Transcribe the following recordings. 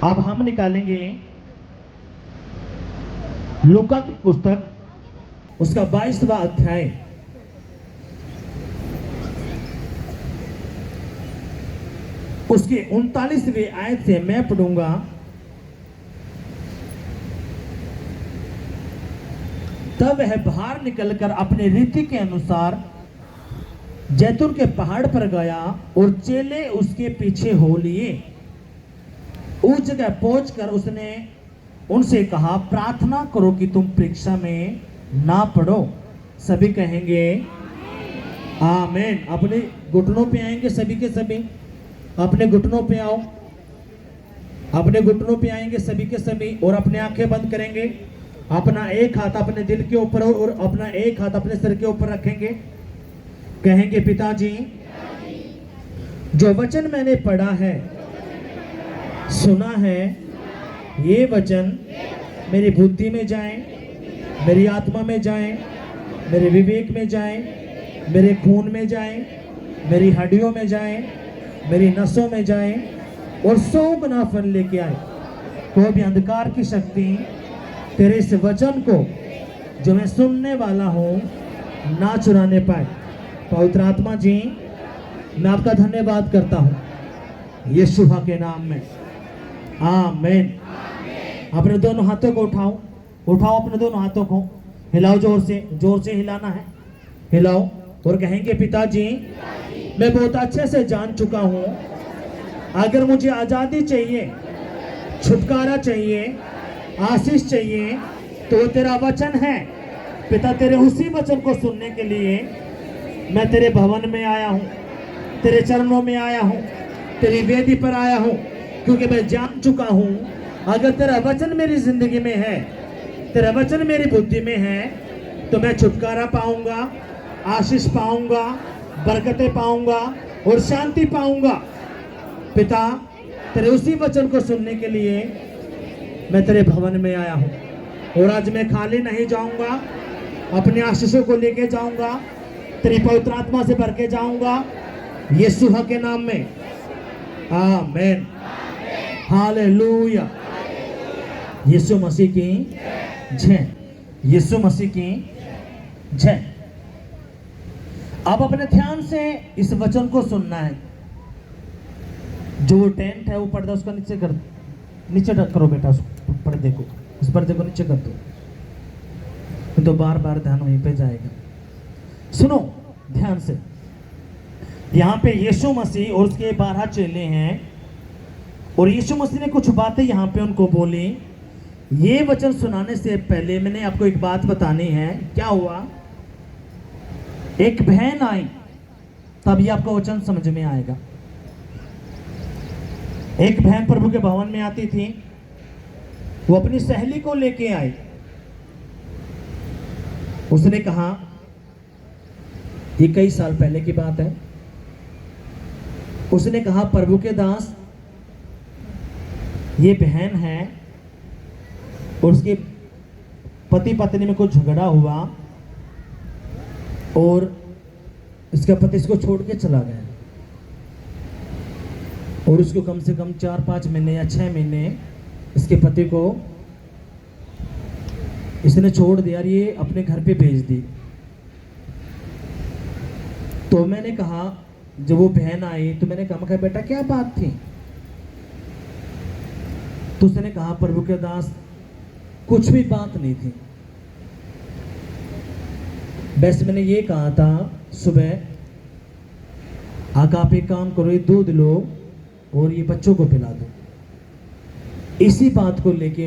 अब हम निकालेंगे लूका की पुस्तक उसका 22वां अध्याय उसकी 39वीं आयत से मैं पढ़ूंगा। तब वह बाहर निकलकर अपने रीति के अनुसार जैतून के पहाड़ पर गया और चेले उसके पीछे हो लिए। उस जगह पहुंचकर उसने उनसे कहा, प्रार्थना करो कि तुम परीक्षा में ना पड़ो। सभी कहेंगे आमीन। अपने घुटनों पे आएंगे सभी के सभी, अपने घुटनों पे आओ, अपने घुटनों पे आएंगे सभी के सभी और अपने आंखें बंद करेंगे। अपना एक हाथ अपने दिल के ऊपर और अपना एक हाथ अपने सिर के ऊपर रखेंगे। कहेंगे, पिताजी जो वचन मैंने पढ़ा है, सुना है, ये वचन मेरी बुद्धि में जाए, मेरी आत्मा में जाए, मेरे विवेक में जाए, मेरे खून में जाए, मेरी हड्डियों में जाए, मेरी नसों में जाए और 100 गुना फल लेके आए। कोई भी अंधकार की शक्ति तेरे इस वचन को जो मैं सुनने वाला हूं ना चुराने पाए। पवित्र आत्मा जी, मैं आपका धन्यवाद करता हूं यीशु के नाम में, आमीन। अपने दोनों हाथों को उठाओ, उठाओ अपने दोनों हाथों को, हिलाओ, जोर से हिलाना है, हिलाओ और कहेंगे, पिताजी मैं बहुत अच्छे से जान चुका हूं, अगर मुझे आजादी चाहिए, छुटकारा चाहिए, आशीष चाहिए तो तेरा वचन है। पिता, तेरे उसी वचन को सुनने के लिए मैं तेरे भवन में आया हूं, तेरे चरणों में आया हूं, तेरी वेदी पर आया हूं, क्योंकि मैं जान चुका हूं अगर तेरा वचन मेरी जिंदगी में है, तेरा वचन मेरी बुद्धि में है तो मैं छुटकारा पाऊंगा, आशीष पाऊंगा, बरकतें पाऊंगा और शांति पाऊंगा। पिता, तेरे उसी वचन को सुनने के लिए मैं तेरे भवन में आया हूं और आज मैं खाली नहीं जाऊंगा, अपने आशीषों को लेके जाऊंगा, तेरी पवित्र आत्मा से भर के जाऊंगा यीशु के नाम में, आमीन, हालेलुया। यीशु मसीह की जय, यीशु मसीह की जय। अब अपने ध्यान से इस वचन को सुनना है। जो टेंट है वो पर्दा उसका नीचे कर, नीचे करो बेटा, उस पर्दे को, उस पर्दे को नीचे कर दो, तो बार बार ध्यान वहीं पे जाएगा। सुनो ध्यान से, यहाँ पे यीशु मसीह और उसके 12 चेले हैं और यीशु मसीह ने कुछ बातें यहाँ पे उनको बोली। ये वचन सुनाने से पहले मैंने आपको एक बात बतानी है। क्या हुआ? एक बहन आई, तभी आपको वचन समझ में आएगा। एक बहन प्रभु के भवन में आती थी, वो अपनी सहेली को लेके आई। उसने कहा, ये कई साल पहले की बात है, उसने कहा, प्रभु के दास, ये बहन है और उसके पति पत्नी में कुछ झगड़ा हुआ और इसका पति इसको छोड़ के चला गया और उसको कम से कम 4-5 महीने या 6 महीने इसके पति को इसने छोड़ दिया, ये अपने घर पे भेज दी। तो मैंने कहा, जब वो बहन आई तो मैंने कहा, बेटा क्या बात थी? तो उसने कहा, प्रभु के दास, कुछ भी बात नहीं थी, बस मैंने ये कहा था सुबह, आप एक काम करो, ये दूध लो और ये बच्चों को पिला दो। इसी बात को लेके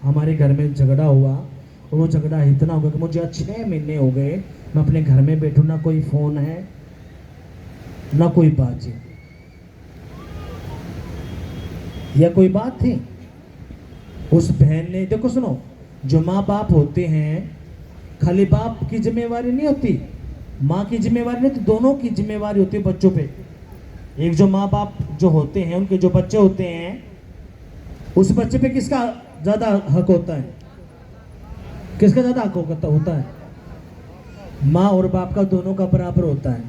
हमारे घर में झगड़ा हुआ और वो झगड़ा इतना हो गया कि मुझे 6 महीने हो गए मैं अपने घर में बैठू, ना कोई फोन है ना कोई बातचीत या कोई बात थी। उस बहन ने, देखो सुनो, जो माँ बाप होते हैं, खाली बाप की जिम्मेवारी नहीं होती, माँ की जिम्मेवारी नहीं, तो दोनों की जिम्मेवारी होती है बच्चों पे। एक जो माँ बाप जो होते हैं, उनके जो बच्चे होते हैं, उस बच्चे पे किसका ज्यादा हक होता है? किसका ज्यादा हक होता है? माँ और बाप का दोनों का बराबर होता है,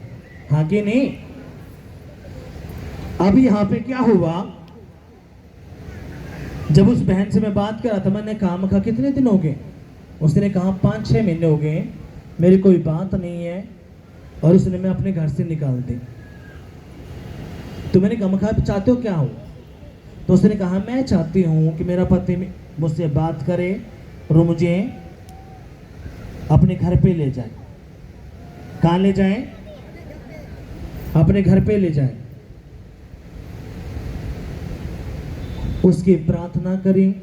हाँ कि नहीं? अब यहाँ पे क्या हुआ, जब उस बहन से मैं बात कर रहा था, मैंने कहा कितने दिन हो गए? उसने कहा 5-6 महीने हो गए, मेरी कोई बात नहीं है, और उसने मैं अपने घर से निकाल दी। तो मैंने कहा चाहते हो क्या हो? तो उसने कहा मैं चाहती हूँ कि मेरा पति मुझसे बात करे और मुझे अपने घर पे ले जाए। कहाँ ले जाए? अपने घर पे ले जाए। उसकी प्रार्थना करी।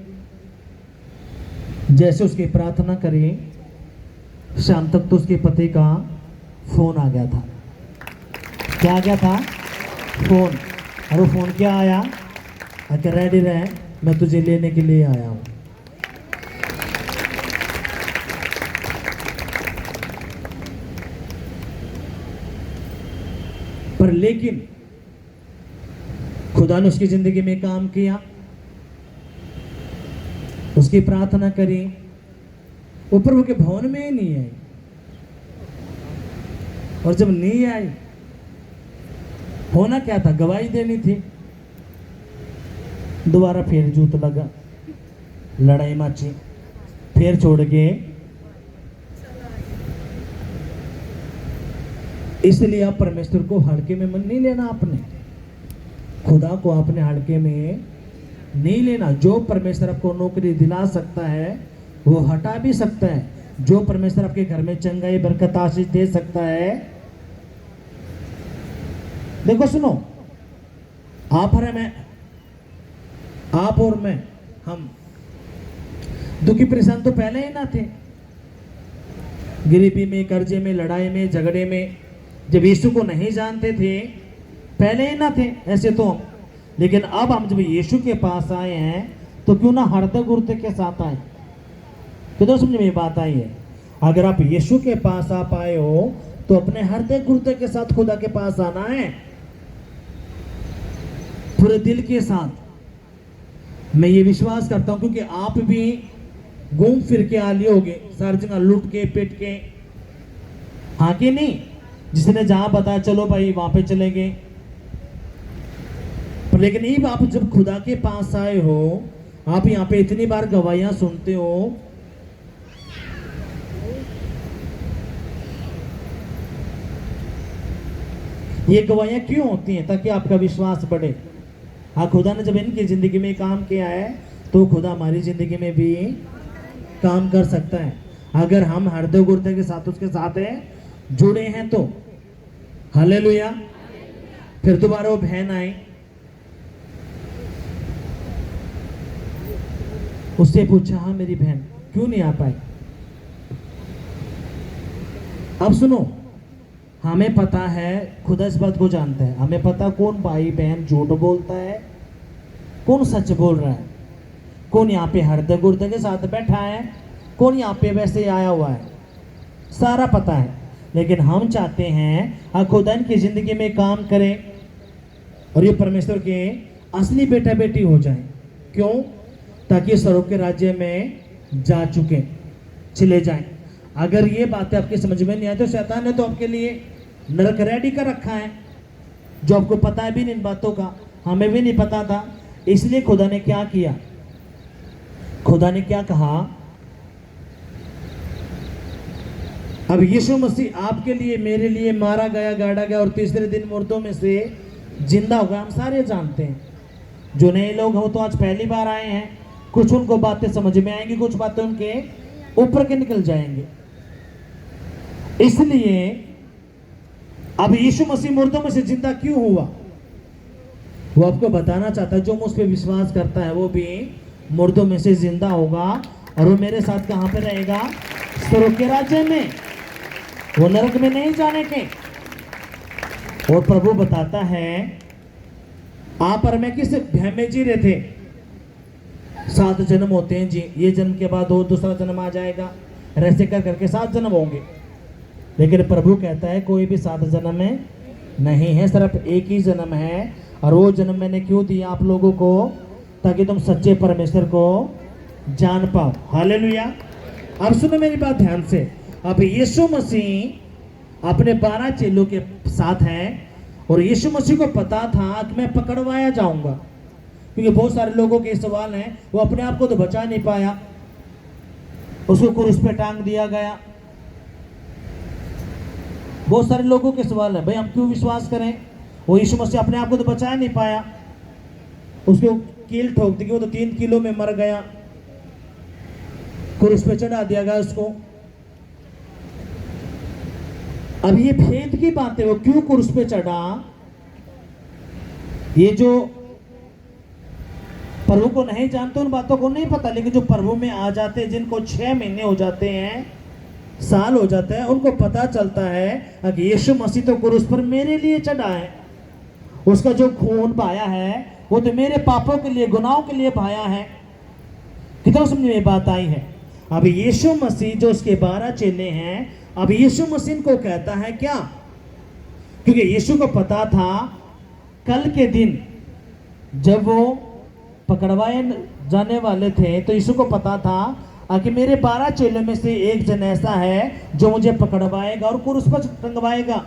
जैसे उसकी प्रार्थना करी, शाम तक तो उसके पति का फोन आ गया था। क्या आ गया था? फोन। और वो फोन क्या आया? अगर रेडी रहे, मैं तुझे लेने के लिए आया हूं। पर लेकिन खुदा ने उसकी जिंदगी में काम किया, उसकी प्रार्थना करी, वो प्रभु के भवन में ही नहीं आई। और जब नहीं आई, होना क्या था? गवाही देनी थी। दोबारा फिर जूत लगा, लड़ाई मची, फिर छोड़ के। इसलिए आप परमेश्वर को हल्के में मन नहीं लेना। आपने खुदा को अपने हल्के में नहीं लेना। जो परमेश्वर आपको नौकरी दिला सकता है वो हटा भी सकता है। जो परमेश्वर आपके घर में चंगाई, बरकत, आशीष दे सकता है। देखो सुनो, आप और मैं, हम दुखी परेशान तो पहले ही ना थे। गरीबी में, कर्जे में, लड़ाई में, झगड़े में, जब यीशु को नहीं जानते थे पहले ही ना थे ऐसे तो हम। लेकिन अब हम जब यीशु के पास आए हैं तो क्यों ना हृदय गुर्दे के साथ आए। तो समझ में बात आई है। अगर आप यीशु के पास आप आए हो तो अपने हृदय गुर्दे के साथ खुदा के पास आना है, पूरे दिल के साथ। मैं ये विश्वास करता हूं क्योंकि आप भी घूम फिर के आ लिए होगे सारी जगह, लूट के, पिट के, हाँ कि नहीं? जिसने जहां बताया चलो भाई वहां पे चले गए। पर लेकिन ये आप जब खुदा के पास आए हो, आप यहाँ पे इतनी बार गवाहियां सुनते हो। ये गवाहियां क्यों होती हैं? ताकि आपका विश्वास बढ़े। हाँ, खुदा ने जब इनकी जिंदगी में काम किया है तो खुदा हमारी जिंदगी में भी काम कर सकता है, अगर हम हृदय गुर्दे के साथ उसके साथ है, जुड़े हैं तो। हालेलुया। फिर दोबारा वो बहन आई, उससे पूछा, हाँ मेरी बहन क्यों नहीं आ पाई? अब सुनो, हमें पता है, खुदा इस बात को जानता है। हमें पता कौन भाई बहन झूठ बोलता है, कौन सच बोल रहा है, कौन यहाँ पे हृदय गुर्दे के साथ बैठा है, कौन यहाँ पे वैसे आया हुआ है, सारा पता है। लेकिन हम चाहते हैं खुदा इनकी जिंदगी में काम करें और ये परमेश्वर के असली बेटा बेटी हो जाए। क्यों? ताकि स्वर्ग के राज्य में जा चुके चले जाएं। अगर ये बातें आपके समझ में नहीं आती तो शैतान ने तो आपके लिए नरक रेडी कर रखा है, जो आपको पता है भी नहीं इन बातों का, हमें भी नहीं पता था। इसलिए खुदा ने क्या किया? खुदा ने क्या कहा? अब यीशु मसीह आपके लिए, मेरे लिए मारा गया, गाड़ा गया और तीसरे दिन मुर्दों में से जिंदा होगा। हम सारे जानते हैं। जो नए लोग हो तो आज पहली बार आए हैं, कुछ उनको बातें समझ में आएंगी, कुछ बातें उनके ऊपर के निकल जाएंगे। इसलिए अब यीशु मसीह मुर्दों में से जिंदा क्यों हुआ वो आपको बताना चाहता है। जो मुझ पे विश्वास करता है वो भी मुर्दों में से जिंदा होगा और वो मेरे साथ कहां पे रहेगा? स्वर्ग के राज्य में, वो नरक में नहीं जाने के। और प्रभु बताता है, आप और मैं किस भय में जी रहे थे? 7 जन्म होते हैं जी, ये जन्म के बाद और दूसरा जन्म आ जाएगा, ऐसे कर करके 7 जन्म होंगे। लेकिन प्रभु कहता है कोई भी 7 जन्म में नहीं है, सिर्फ एक ही जन्म है। और वो जन्म मैंने क्यों दिया आप लोगों को? ताकि तुम सच्चे परमेश्वर को जान पाओ। हालेलुया। अब सुनो मेरी बात ध्यान से। अब यीशु मसीह अपने 12 चेलों के साथ हैं और यीशु मसीह को पता था कि मैं पकड़वाया जाऊंगा, क्योंकि बहुत सारे लोगों के सवाल हैं, वो अपने आप को तो बचा नहीं पाया, उसको क्रूस पे टांग दिया गया। बहुत सारे लोगों के सवाल है, भाई हम क्यों विश्वास करें, वो यीशु मसीह अपने आप को तो बचा नहीं पाया, उसको कील ठोक दी, वो तो 3 किलो में मर गया, क्रूस पे चढ़ा दिया गया उसको। अब ये भेद की बात है, वो क्यों क्रूस पे चढ़ा, ये जो प्रभु को नहीं जानते उन बातों को नहीं पता, लेकिन जो प्रभु में आ जाते हैं, जिनको 6 महीने हो जाते हैं, साल हो जाते हैं, उनको पता चलता है कि यीशु मसीह तो क्रूस पर मेरे लिए चढ़ा है, उसका जो खून बहाया है वो तो मेरे पापों के लिए, गुनाहों के लिए बहाया है। कितना समझ में बात आई है। अब यीशु मसीह जो उसके 12 चेले हैं, अब यीशु मसीह को कहता है क्या, क्योंकि यीशु को पता था कल के दिन जब वो पकड़वाए जाने वाले थे, तो यीशु को पता था कि मेरे 12 चेलों में से एक जन ऐसा है जो मुझे पकड़वाएगा और क्रूस पर टंगवाएगा।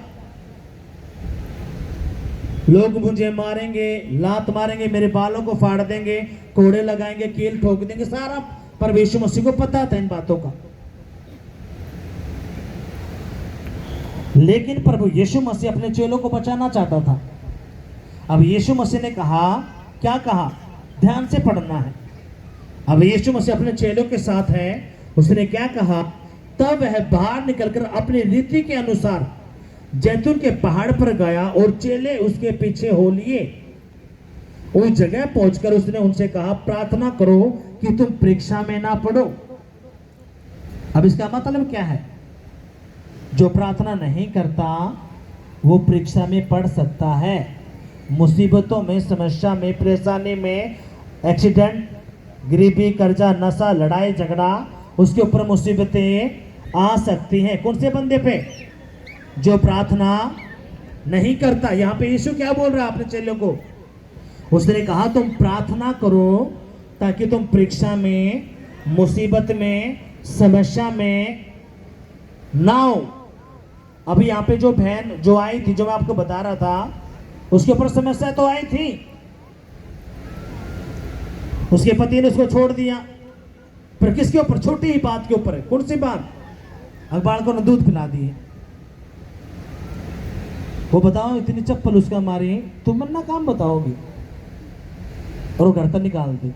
लोग मुझे मारेंगे, लात मारेंगे, मेरे बालों को फाड़ देंगे, कोड़े लगाएंगे, कील ठोक देंगे, सारा। पर यीशु मसीह को पता था इन बातों का। लेकिन प्रभु यीशु मसीह अपने चेलों को बचाना चाहता था। अब यीशु मसीह ने कहा, क्या कहा, ध्यान से पढ़ना है। अब यीशु मसीह अपने चेलों के साथ है, उसने क्या कहा, तब वह बाहर निकलकर अपनी रीति के अनुसार जैतून के पहाड़ पर गया और चेले उसके पीछे हो लिए। उस जगह पहुंचकर उसने उनसे कहा, प्रार्थना करो कि तुम परीक्षा में ना पड़ो। अब इसका मतलब क्या है, जो प्रार्थना नहीं करता वो परीक्षा में पड़ सकता है, मुसीबतों में, समस्या में, परेशानी में, एक्सीडेंट, गरीबी, कर्जा, नशा, लड़ाई झगड़ा, उसके ऊपर मुसीबतें आ सकती हैं। कौन से बंदे पे, जो प्रार्थना नहीं करता। यहां पे यीशु क्या बोल रहा है अपने चेलों को, उसने कहा तुम प्रार्थना करो ताकि तुम परीक्षा में, मुसीबत में, समस्या में ना हो। अभी यहाँ पे जो बहन जो आई थी, जो मैं आपको बता रहा था, उसके ऊपर समस्या तो आई थी, उसके पति ने उसको छोड़ दिया, पर किसके ऊपर, छोटी ही बात के ऊपर है। कौन सी बात, अखबार को दूध पिला दिए। वो बताओ इतनी चप्पल उसका मारी, तुम ना काम बताओगी, और वो घर तक निकाल दी।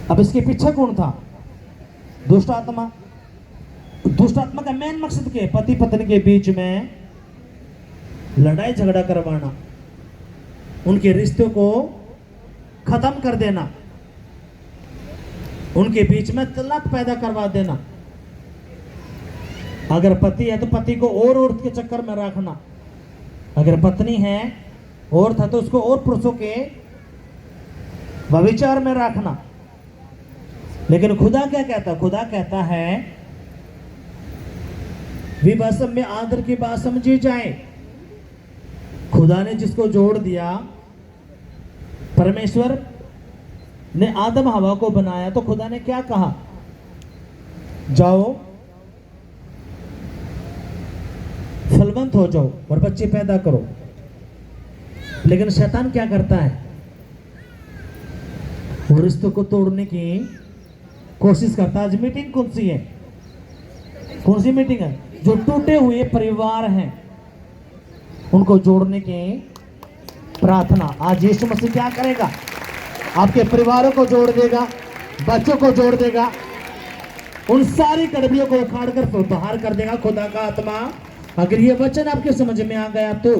अब इसके पीछे कौन था, दुष्ट आत्मा। दुष्ट आत्मा का मेन मकसद क्या है, पति पत्नी के बीच में लड़ाई झगड़ा करवाना, उनके रिश्तों को खत्म कर देना, उनके बीच में तलाक पैदा करवा देना। अगर पति है तो पति को और औरत के चक्कर में रखना, अगर पत्नी है औरत है तो उसको और पुरुषों के व्यभिचार में रखना। लेकिन खुदा क्या कहता, खुदा कहता है विवाह सब में आदर की बात समझी जाए। खुदा ने जिसको जोड़ दिया, परमेश्वर ने आदम हवा को बनाया, तो खुदा ने क्या कहा, जाओ फलवंत हो जाओ और बच्चे पैदा करो। लेकिन शैतान क्या करता है, वो रिश्तों को तोड़ने की कोशिश करता है। आज मीटिंग कौन सी है, कौन सी मीटिंग है, जो टूटे हुए परिवार हैं उनको जोड़ने की प्रार्थना। आज यीशु मसीह क्या करेगा, आपके परिवारों को जोड़ देगा, बच्चों को जोड़ देगा, उन सारी कड़बियों को उखाड़ कर बाहर कर देगा खुदा का आत्मा। अगर ये वचन आपके समझ में आ गया तो।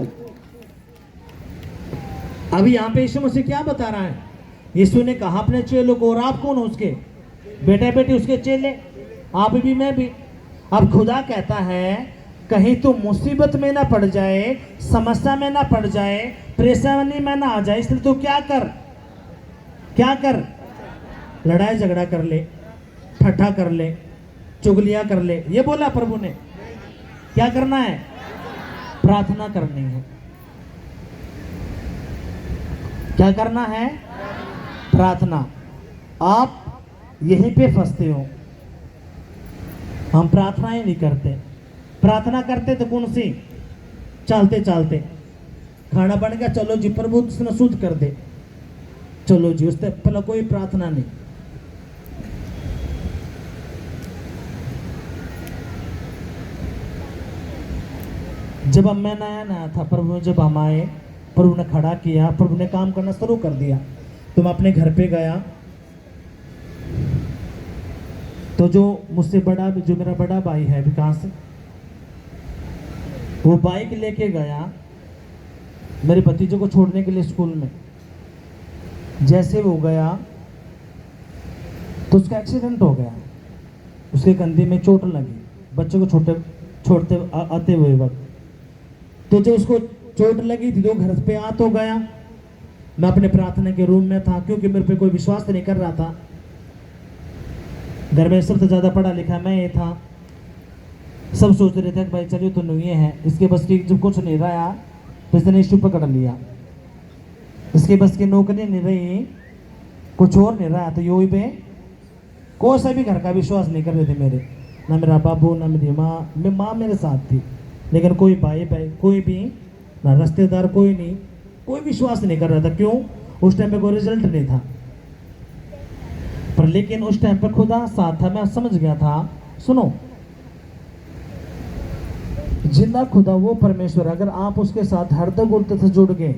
अभी यहाँ पे यीशु मसीह क्या बता रहा है, यीशु ने कहा अपने चेलों को, और आप कौन हो उसके बेटे बेटी, उसके चेले, आप भी मैं भी। अब खुदा कहता है कहीं तू मुसीबत में ना पड़ जाए, समस्या में ना पड़ जाए, परेशानी में ना आ जाए, इसलिए तू क्या कर, क्या कर, लड़ाई झगड़ा कर ले, ठट्ठा कर ले, चुगलियां कर ले। ये बोला प्रभु ने। क्या करना है, प्रार्थना करनी है। क्या करना है, प्रार्थना। आप यहीं पे फंसते हो, हम प्रार्थना ही नहीं करते। प्रार्थना करते तो कौन सी, चलते चलते खाना बन गया, चलो जी प्रभु उसने शुद्ध कर दे, चलो जी, उससे पहले कोई प्रार्थना नहीं। जब अब मैं नया नया था, प्रभु ने जब हम आए, प्रभु ने खड़ा किया, प्रभु ने काम करना शुरू कर दिया। तो मैं अपने घर पे गया, तो जो मुझसे बड़ा, जो मेरा बड़ा भाई है विकास, वो बाइक लेके गया मेरे भतीजे को छोड़ने के लिए स्कूल में। जैसे वो गया तो उसका एक्सीडेंट हो गया, उसके कंधे में चोट लगी, बच्चे को छोड़ते आते हुए वक्त। तो जब उसको चोट लगी थी तो घर पे आ तो गया, मैं अपने प्रार्थना के रूम में था, क्योंकि मेरे पे कोई विश्वास नहीं कर रहा था। घर में सबसे ज़्यादा पढ़ा लिखा मैं ये था, सब सोच रहे थे कि भाई चलिए तो नहीं है, इसके बस की जब कुछ नहीं रहा तो इसने इशू पकड़ लिया, इसके बस की नौकरी नहीं रही, कुछ और नहीं रहा, तो यो पे कोई सा भी घर का विश्वास नहीं कर रहे थे मेरे, ना मेरा बाबू ना मेरी माँ मेरे साथ थी, लेकिन कोई भाई कोई भी ना रिश्तेदार, कोई नहीं, कोई विश्वास नहीं कर रहा था। क्यों? उस टाइम पे कोई रिजल्ट नहीं था, पर लेकिन उस टाइम पे खुदा साथ था, मैं समझ गया था। सुनो, जिंदा खुदा वो परमेश्वर, अगर आप उसके साथ हृदय गुर्दे से जुड़ गए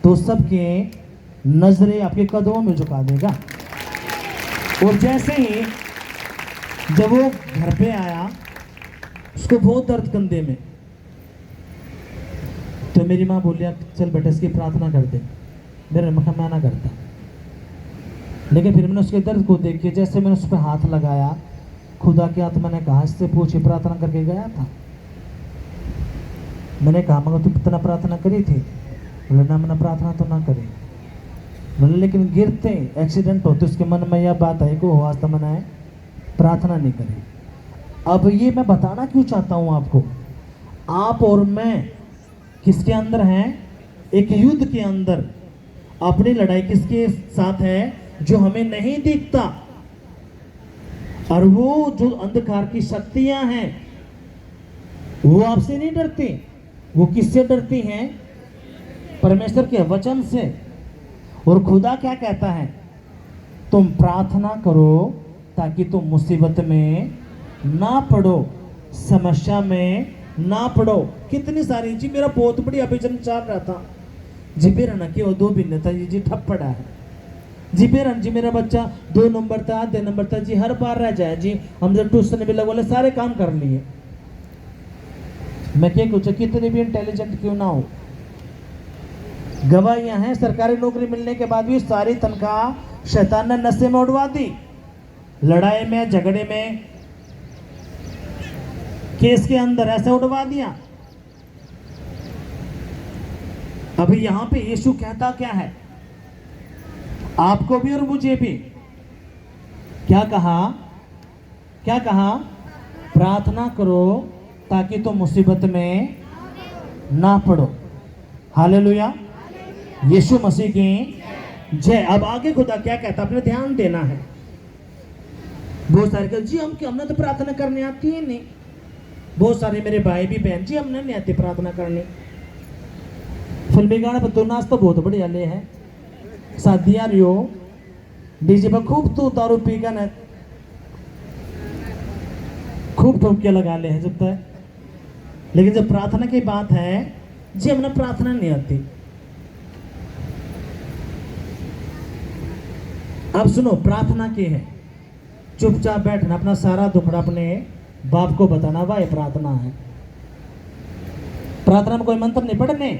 तो सबके नजरें आपके कदमों में झुका देगा। और जैसे ही जब वो घर पे आया, उसको बहुत दर्द कंधे में, तो मेरी माँ बोलिया चल बेटा इसकी प्रार्थना कर दे। मेरे मैं ना करता, लेकिन फिर मैंने उसके दर्द को देख के, जैसे मैंने उस पर हाथ लगाया, खुदा की आत्मा ने कहा इससे पूछे प्रार्थना करके गया था। मैंने कहा मगर तू कितना प्रार्थना करी थी? बोले ना मैंने प्रार्थना तो ना करी। बोले लेकिन गिरते एक्सीडेंट होते उसके मन में यह बात आई कि आज तो मैंने प्रार्थना नहीं करी। अब ये मैं बताना क्यों चाहता हूँ आपको, आप और मैं किसके अंदर हैं? एक युद्ध के अंदर। अपनी लड़ाई किसके साथ है? जो हमें नहीं दिखता, और वो जो अंधकार की शक्तियां हैं वो आपसे नहीं डरती। वो किससे डरती हैं? परमेश्वर के वचन से। और खुदा क्या कहता है? तुम प्रार्थना करो ताकि तुम मुसीबत में ना पड़ो, समस्या में ना पड़ो। कितनी सारी जी, मेरा बहुत बड़ी अभिजन चल रहा था जी, बेरन के वो 2 भिन्नता जी ठप पड़ा है जी, बेरन जी मेरा बच्चा 2 नंबर था, आधे नंबर था जी, हर बार रह जाए जी, हम जब ट्यूशन भी लगवाले सारे काम कर लिए। मैं क्या पूछा, कितने भी इंटेलिजेंट क्यों ना हो, गवाहियां हैं सरकारी नौकरी मिलने के बाद भी सारी तनख्वाह शैतान ने नशे में उड़वा दी, लड़ाई में, झगड़े में, केस के अंदर ऐसे उड़वा दिया। अभी यहां पे यीशु कहता क्या है? आपको भी और मुझे भी क्या कहा? क्या कहा? प्रार्थना करो ताकि तुम मुसीबत में ना पड़ो। हालेलुया, यीशु मसीह की जय। अब आगे खुदा क्या कहता, अपने ध्यान देना है। बहुत सारे कहते जी हमने तो प्रार्थना करने आती है नहीं। बहुत सारे मेरे भाई भी बहन जी हमने नहीं आती प्रार्थना करने। फिल्मी गाने पर तो नाच तो बहुत बढ़िया ले है, शादियां रियो डीजे पर खूब तू दारू पी कर न खूब ठोकिया लगा ले है जब तक, लेकिन जब प्रार्थना की बात है जी हमने प्रार्थना नहीं आती। अब सुनो, प्रार्थना की है चुपचाप बैठना, अपना सारा दुखड़ा अपने बाप को बताना, वाह ये प्रार्थना है। प्रार्थना में कोई मंत्र नहीं पढ़ने,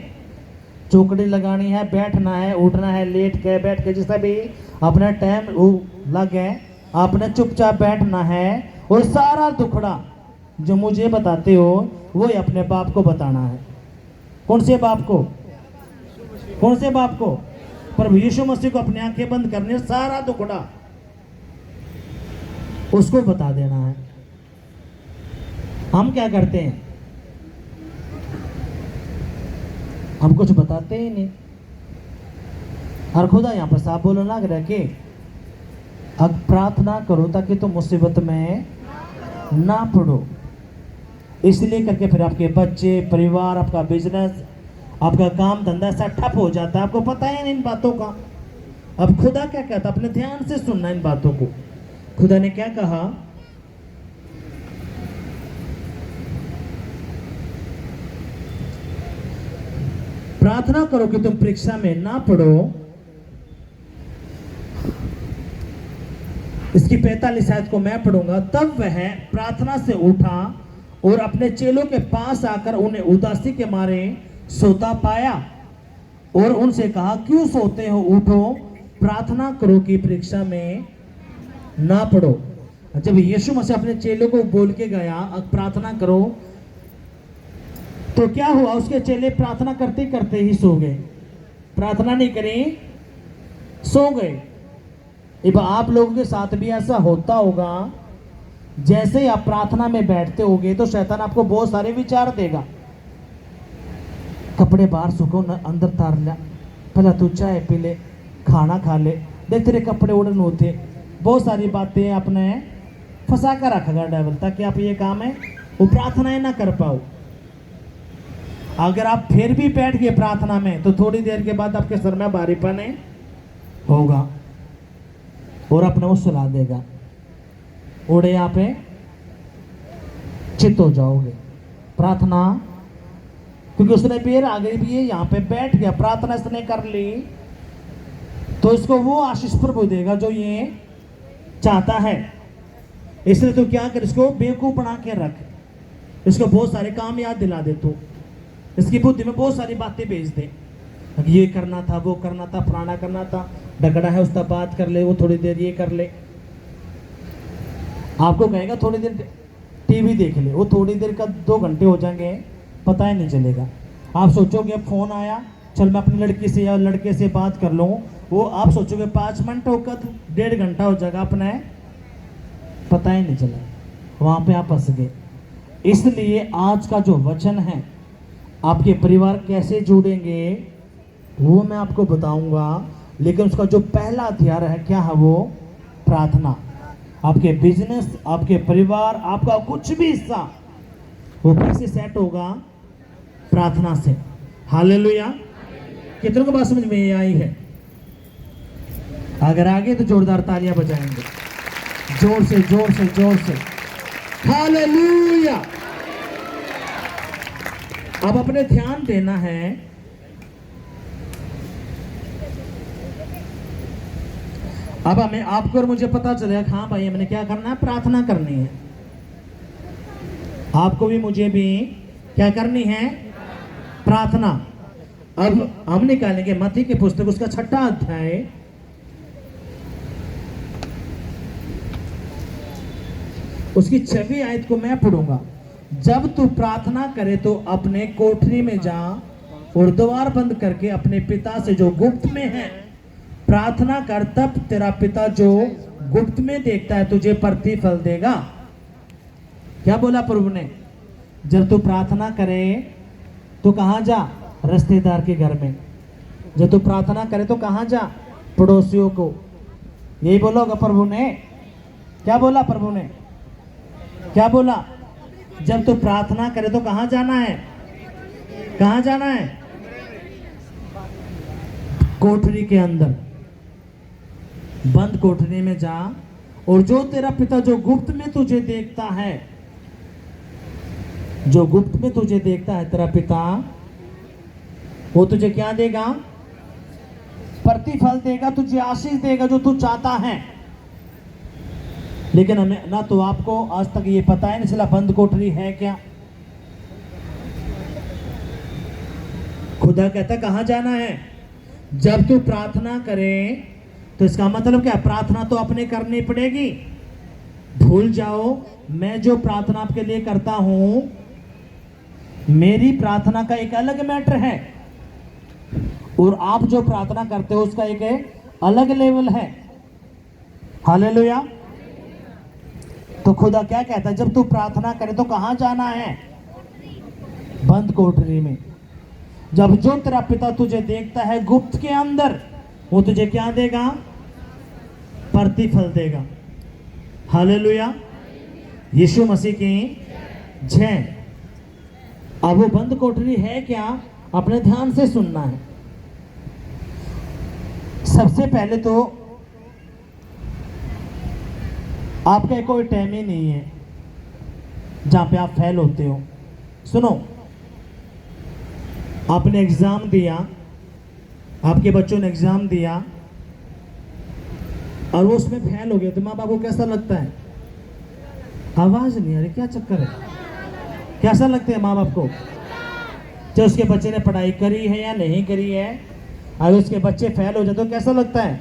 चौकड़ी लगानी है, बैठना है, उठना है, लेट के बैठ के जिससे भी अपना टाइम लगे, आपने चुपचाप बैठना है और सारा दुखड़ा जो मुझे बताते हो वो ही अपने बाप को बताना है। कौन से बाप को? कौन से बाप को? प्रभु यीशु मसीह को अपनी आंखें बंद करने, सारा दुखड़ा उसको बता देना है। हम क्या करते हैं? हम कुछ बताते ही नहीं। और खुदा यहाँ पर साफ बोलने लग रहा है कि अब प्रार्थना करो ताकि तुम मुसीबत में ना पड़ो। इसलिए करके फिर आपके बच्चे, परिवार, आपका बिजनेस, आपका काम धंधा सा ठप हो जाता है, आपको पता है इन बातों का। अब खुदा क्या कहता, अपने ध्यान से सुनना इन बातों को। खुदा ने क्या कहा, प्रार्थना करो कि तुम परीक्षा में ना पड़ो। इसकी 45 आयत को मैं पढ़ूंगा। तब वह प्रार्थना से उठा और अपने चेलों के पास आकर उन्हें उदासी के मारे सोता पाया और उनसे कहा, क्यों सोते हो, उठो प्रार्थना करो कि परीक्षा में ना पड़ो। जब यीशु मसीह अपने चेलों को बोल के गया अब प्रार्थना करो, तो क्या हुआ, उसके चेले प्रार्थना करते करते ही सो गए। प्रार्थना नहीं करी, सो गए। अब आप लोगों के साथ भी ऐसा होता होगा, जैसे ही आप प्रार्थना में बैठते होगे तो शैतान आपको बहुत सारे विचार देगा। कपड़े बाहर सुखो न अंदर तार लिया, पहला तू चाय पी ले, खाना खा ले, देख तेरे कपड़े उड़न होते, बहुत सारी बातें अपने फंसा कर रखेगा डेविल, ताकि आप ये काम है वो प्रार्थनाएं ना कर पाओ। अगर आप फिर भी बैठ गए प्रार्थना में तो थोड़ी देर के बाद आपके सर में भारीपन होगा और अपने वो सुला देगा, उड़े यहाँ पे चित हो जाओगे। प्रार्थना, क्योंकि उसने बेर आ गई भी है, यहाँ पे बैठ गया, प्रार्थना इसने कर ली, तो इसको वो आशीष प्रभु देगा जो ये चाहता है। इसलिए तो क्या कर, इसको बेवकूफ बना के रख, इसको बहुत सारे काम याद दिला दे, तो इसकी बुद्धि में बहुत सारी बातें भेज दे, ये करना था, वो करना था, फलाना करना था, झगड़ा है उसका बात कर ले, वो थोड़ी देर ये कर ले। आपको कहेगा थोड़ी देर टीवी देख ले, वो थोड़ी देर का 2 घंटे हो जाएंगे, पता ही नहीं चलेगा। आप सोचोगे अब फोन आया, चल मैं अपनी लड़की से या लड़के से बात कर लूँ, वो आप सोचोगे 5 मिनट होकर 1.5 घंटा हो जाएगा, अपने पता ही नहीं चला, वहाँ पे आप फंस गए। इसलिए आज का जो वचन है, आपके परिवार कैसे जुड़ेंगे वो मैं आपको बताऊंगा, लेकिन उसका जो पहला हथियार है क्या है, वो प्रार्थना। आपके बिजनेस, आपके परिवार, आपका कुछ भी हिस्सा वो कैसे सेट होगा, प्रार्थना से। हालेलुया। कितनों को बात समझ में आई है? अगर आगे तो जोरदार तालियां बजाएंगे, जोर से जोर से जोर से। हालेलुया। अब अपने ध्यान देना है, अब हमें आपको और मुझे पता चलेगा, हाँ भाई हमने क्या करना है, प्रार्थना करनी है। आपको भी मुझे भी क्या करनी है, प्रार्थना। अब हम निकालेंगे मत्ती की पुस्तक, उसका 6वां अध्याय, उसकी 6वीं आयत को मैं पढ़ूंगा। जब तू प्रार्थना करे तो अपने कोठरी में जा और द्वार बंद करके अपने पिता से जो गुप्त में है प्रार्थना कर, तब तेरा पिता जो गुप्त में देखता है तुझे प्रतिफल देगा। क्या बोला प्रभु ने? जब तू प्रार्थना करे तो कहां जा, रिश्तेदार के घर में। जब तू प्रार्थना करे तो कहां जा, पड़ोसियों को। यही बोलोगा प्रभु ने? क्या बोला प्रभु ने? क्या बोला? जब तू प्रार्थना करे तो कहां जाना है, कहां जाना है, कोठरी के अंदर, बंद कोठरी में जा, और जो तेरा पिता जो गुप्त में तुझे देखता है, जो गुप्त में तुझे देखता है तेरा पिता, वो तुझे क्या देगा, प्रतिफल देगा, तुझे आशीष देगा जो तू चाहता है। लेकिन हमें ना तो आपको आज तक ये पता है नहीं चला बंद कोठरी है क्या। खुदा कहता कहां जाना है, जब तू प्रार्थना करे, तो इसका मतलब क्या, प्रार्थना तो अपने करनी पड़ेगी। भूल जाओ, मैं जो प्रार्थना आपके लिए करता हूं, मेरी प्रार्थना का एक अलग मैटर है, और आप जो प्रार्थना करते हो उसका एक अलग लेवल है। हालेलुया। तो खुदा क्या कहता है, जब तू प्रार्थना करे तो कहां जाना है, बंद कोठरी में। जब जो तेरा पिता तुझे देखता है गुप्त के अंदर, वो तुझे क्या देगा, प्रतिफल देगा। हालेलुया। यीशु मसीह की जय। अब वो बंद कोठरी है क्या, अपने ध्यान से सुनना है। सबसे पहले तो आपका कोई टाइम ही नहीं है जहां पे आप फेल होते हो। सुनो, आपने एग्जाम दिया, आपके बच्चों ने एग्जाम दिया और वो उसमें फेल हो गया, तो माँ बाप को कैसा लगता है? आवाज नहीं आ रही, क्या चक्कर है? कैसा लगता है माँ बाप को? चाहे उसके बच्चे ने पढ़ाई करी है या नहीं करी है, अगर उसके बच्चे फेल हो जाते तो कैसा लगता है?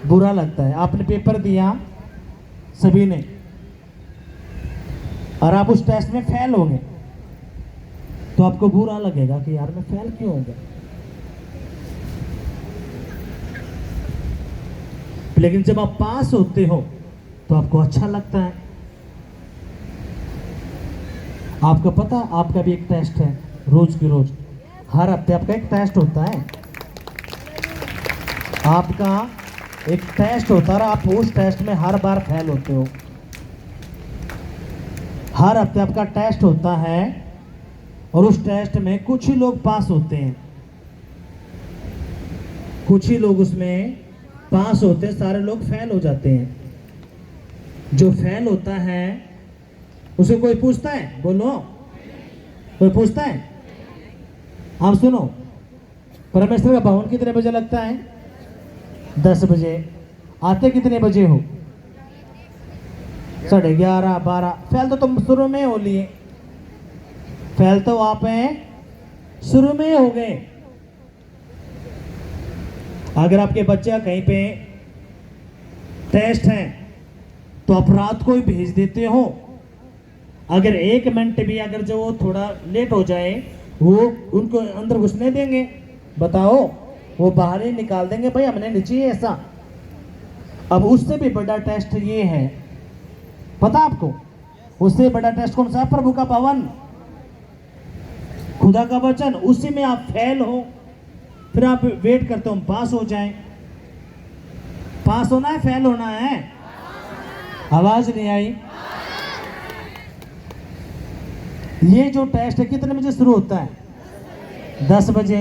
बुरा लगता है। आपने पेपर दिया सभी ने और आप उस टेस्ट में फेल हो गए, तो आपको बुरा लगेगा कि यार मैं फेल क्यों हो गया। लेकिन जब आप पास होते हो तो आपको अच्छा लगता है। आपको पता, आपका भी एक टेस्ट है रोज की रोज, हर हफ्ते आपका एक टेस्ट होता है। आपका एक टेस्ट होता है, आप उस टेस्ट में हर बार फेल होते हो। हर हफ्ते आपका टेस्ट होता है और उस टेस्ट में कुछ ही लोग पास होते हैं, कुछ ही लोग उसमें पास होते हैं, सारे लोग फेल हो जाते हैं। जो फेल होता है उसे कोई पूछता है? बोलो, कोई पूछता है? आप सुनो, परमेश्वर का भवन कितने बजे लगता है? 10 बजे। आते कितने बजे हो? 11:30, 12। फेल तो तुम शुरू में हो लिए, फेल तो आप शुरू में हो गए। अगर आपके बच्चे कहीं पे टेस्ट है तो आप रात को ही भेज देते हो। अगर 1 मिनट भी अगर जो वो थोड़ा लेट हो जाए, वो उनको अंदर घुसने देंगे? बताओ, वो बाहर ही निकाल देंगे, भाई हमने नहीं चाहिए ऐसा। अब उससे भी बड़ा टेस्ट ये है, पता आपको उससे बड़ा टेस्ट कौन सा है? प्रभु का भवन, खुदा का वचन। उसी में आप फेल हो, फिर आप वेट करते हो हम पास हो जाएं। पास होना है, फेल होना है? आवाज नहीं आई। ये जो टेस्ट है कितने बजे शुरू होता है? 10 बजे।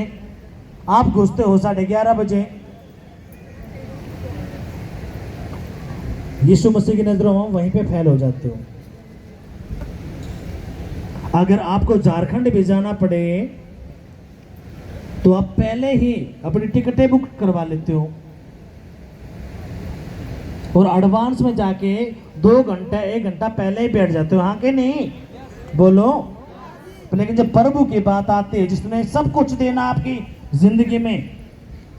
आप घुसते हो 11:30 बजे। यीशु मसीह की नजरों में वहीं पे फेल हो जाते हो। अगर आपको झारखंड भी जाना पड़े तो आप पहले ही अपनी टिकटें बुक करवा लेते हो और एडवांस में जाके 2 घंटा 1 घंटा पहले ही बैठ जाते हो। हाँ कि नहीं? बोलो। लेकिन जब प्रभु की बात आती है, जिसने सब कुछ देना आपकी जिंदगी में,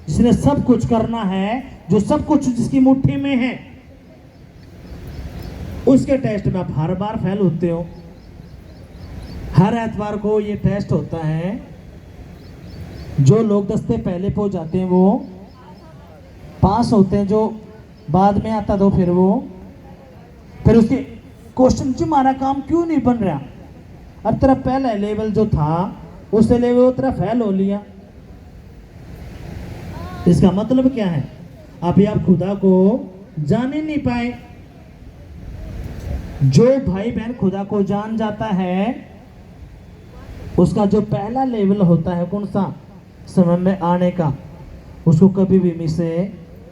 जिसने सब कुछ करना है, जो सब कुछ जिसकी मुट्ठी में है, उसके टेस्ट में आप हर बार फेल होते हो। हर एतवार को ये टेस्ट होता है। जो लोग 10 से पहले पहुंच जाते हैं वो पास होते हैं, जो बाद में आता तो फिर उसके क्वेश्चन जो हमारा काम क्यों नहीं बन रहा, अब तेरा पहला लेवल जो था उस लेवल वो तेरा फेल हो लिया। इसका मतलब क्या है? अभी आप खुदा को जान ही नहीं पाए। जो भाई बहन खुदा को जान जाता है, उसका जो पहला लेवल होता है कौन सा? समय में आने का, उसको कभी भी मिस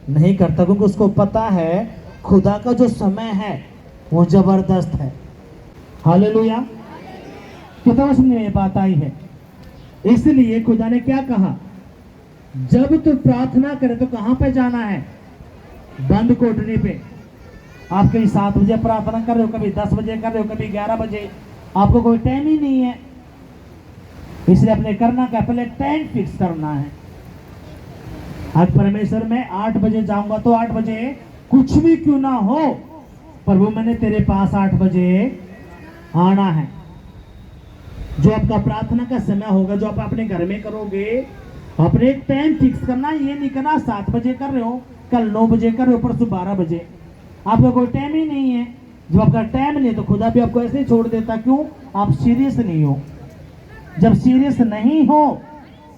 नहीं करता, क्योंकि उसको पता है खुदा का जो समय है वो जबरदस्त है। हालेलुया। कितना समझ में बात आई है? इसलिए खुदा ने क्या कहा? जब तू प्रार्थना करे तो कहां पे जाना है? बंद कोठरी पे। आप कहीं 7 बजे प्रार्थना कर रहे हो, कभी 10 बजे कर रहे हो, कभी 11 बजे, आपको कोई टाइम ही नहीं है। इसलिए अपने करना क्या? पहले टाइम फिक्स करना है। आज परमेश्वर मैं 8 बजे जाऊंगा तो 8 बजे कुछ भी क्यों ना हो, प्रभु मैंने तेरे पास 8 बजे आना है। जो आपका प्रार्थना का समय होगा, जो आप अपने घर में करोगे, अपने एक टाइम फिक्स करना। ये नहीं करना 7 बजे कर रहे हो, कल 9 बजे कर रहे हो, परसों 12 बजे। आपका कोई टाइम ही नहीं है। जब आपका टाइम नहीं है तो खुदा भी आपको ऐसे ही छोड़ देता। क्यों? आप सीरियस नहीं हो। जब सीरियस नहीं हो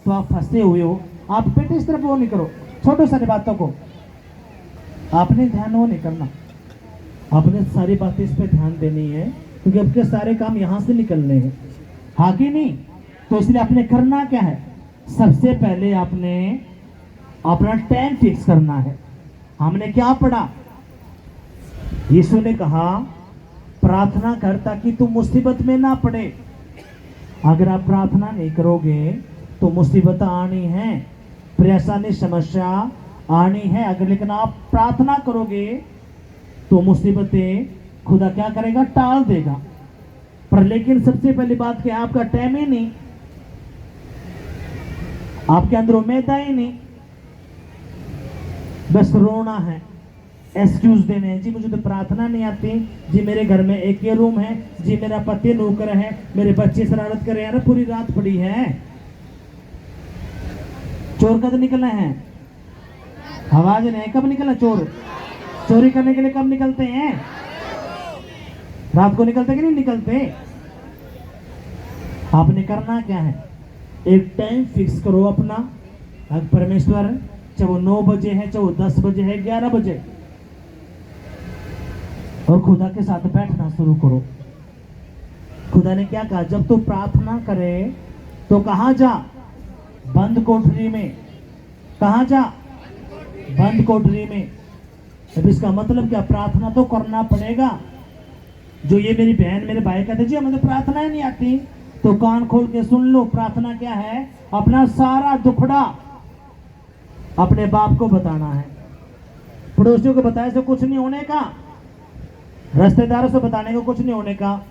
तो आप फंसे हुए हो। आप बेटे इस तरफ वो नहीं करो, छोटे सारी बातों को आपने ध्यान वो नहीं करना। आपने सारी बातें इस पे ध्यान देनी है, क्योंकि आपके सारे काम यहां से निकलने हैं। हाँ कि नहीं? तो इसलिए आपने करना क्या है, सबसे पहले आपने अपना टाइम फिक्स करना है। हमने क्या पढ़ा, यीशु ने कहा प्रार्थना कर ताकि तुम मुसीबत में ना पड़े। अगर आप प्रार्थना नहीं करोगे तो मुसीबत आनी है, परेशानी समस्या आनी है। अगर लेकिन आप प्रार्थना करोगे तो मुसीबतें खुदा क्या करेगा, टाल देगा। पर लेकिन सबसे पहली बात क्या, आपका टाइम ही नहीं, आपके अंदर उम्मीद ही नहीं, बस रोना है, एक्सक्यूज देने हैं। जी मुझे तो प्रार्थना नहीं आती, जी मेरे घर में एक ये रूम है, जी मेरा पति नौकर है, मेरे बच्चे शरारत कर रहे हैं, पूरी रात पड़ी है। चोर कब निकले हैं, आवाज नहीं, कब निकला चोर? चोरी करने के लिए कब निकलते हैं? रात को निकलते कि नहीं निकलते? आपने करना क्या है, एक टाइम फिक्स करो अपना। अब परमेश्वर चाहे वो 9 बजे है, चाहे वो 10 बजे है, 11 बजे, और खुदा के साथ बैठना शुरू करो। खुदा ने क्या कहा, जब तू प्रार्थना करे तो कहां जा, बंद कोठरी में। कहां जा, बंद कोठरी में। अब इसका मतलब क्या, प्रार्थना तो करना पड़ेगा। जो ये मेरी बहन मेरे भाई कहते जी हमें तो प्रार्थना ही नहीं आती, तो कान खोल के सुन लो, प्रार्थना क्या है, अपना सारा दुखड़ा अपने बाप को बताना है। पड़ोसियों को बताए से कुछ नहीं होने का, रिश्तेदारों से बताने को कुछ नहीं होने का,